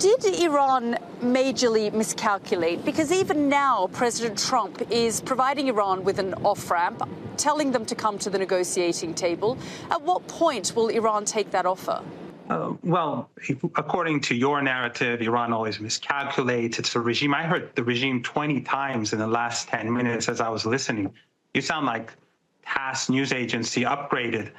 Did Iran majorly miscalculate? Because even now, President Trump is providing Iran with an off-ramp, telling them to come to the negotiating table. At what point will Iran take that offer? Well, according to your narrative, Iran always miscalculates. It's a regime. I heard the regime 20 times in the last 10 minutes as I was listening. You sound like TASS news agency upgraded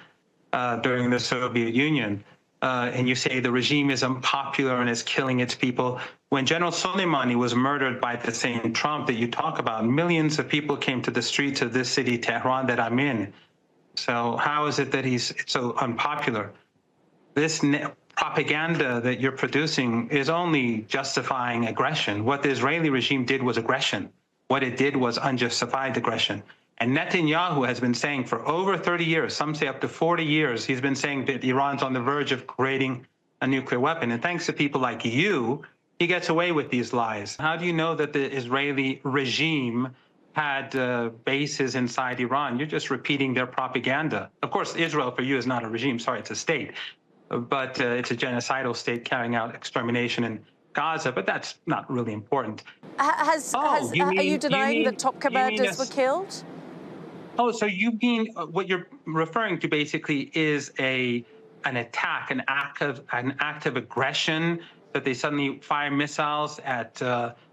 during the Soviet Union. And you say the regime is unpopular and is killing its people. When General Soleimani was murdered by the same Trump that you talk about, millions of people came to the streets of this city, Tehran, that I'm in. So how is it that he's so unpopular? This propaganda that you're producing is only justifying aggression. What the Israeli regime did was aggression. What it did was unjustified aggression. And Netanyahu has been saying for over 30 years, some say up to 40 years, he's been saying that Iran's on the verge of creating a nuclear weapon. And thanks to people like you, he gets away with these lies. How do you know that the Israeli regime had bases inside Iran? You're just repeating their propaganda. Of course, Israel for you is not a regime. Sorry, it's a state. But it's a genocidal state carrying out extermination in Gaza. But that's not really important. Are you denying that top commanders were killed? Oh, so you mean what you're referring to basically is an attack, an act of aggression, that they suddenly fire missiles at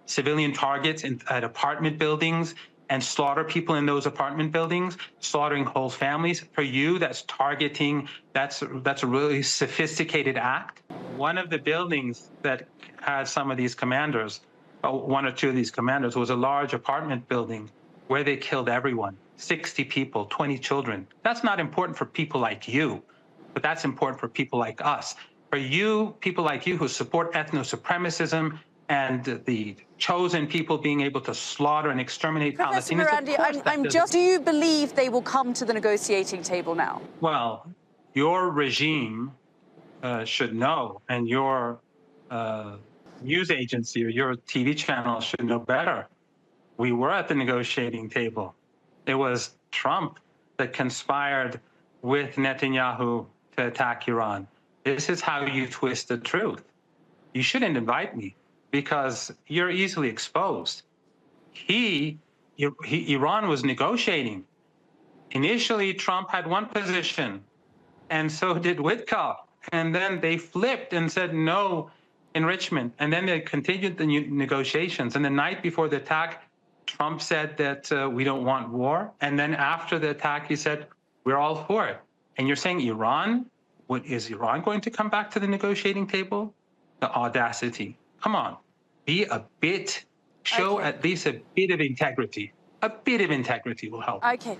civilian targets at apartment buildings and slaughter people in those apartment buildings, slaughtering whole families. For you, that's targeting, that's a really sophisticated act. One of the buildings that had some of these commanders, one or two of these commanders, was a large apartment building where they killed everyone. 60 people, 20 children. That's not important for people like you, but that's important for people like us. For you, people like you who support ethno-supremacism and the chosen people being able to slaughter and exterminate Professor Palestinians. Marandi, do you believe they will come to the negotiating table now? Well, your regime should know, and your news agency or your TV channel should know better. We were at the negotiating table. It was Trump that conspired with Netanyahu to attack Iran. This is how you twist the truth. You shouldn't invite me because you're easily exposed. Iran was negotiating. Initially, Trump had one position, and so did Witkoff. And then they flipped and said no enrichment. And then they continued the negotiations. And the night before the attack, Trump said that we don't want war. And then after the attack, he said, we're all for it. And you're saying Iran? Is Iran going to come back to the negotiating table? The audacity. Come on. Show at least a bit of integrity. A bit of integrity will help. Okay.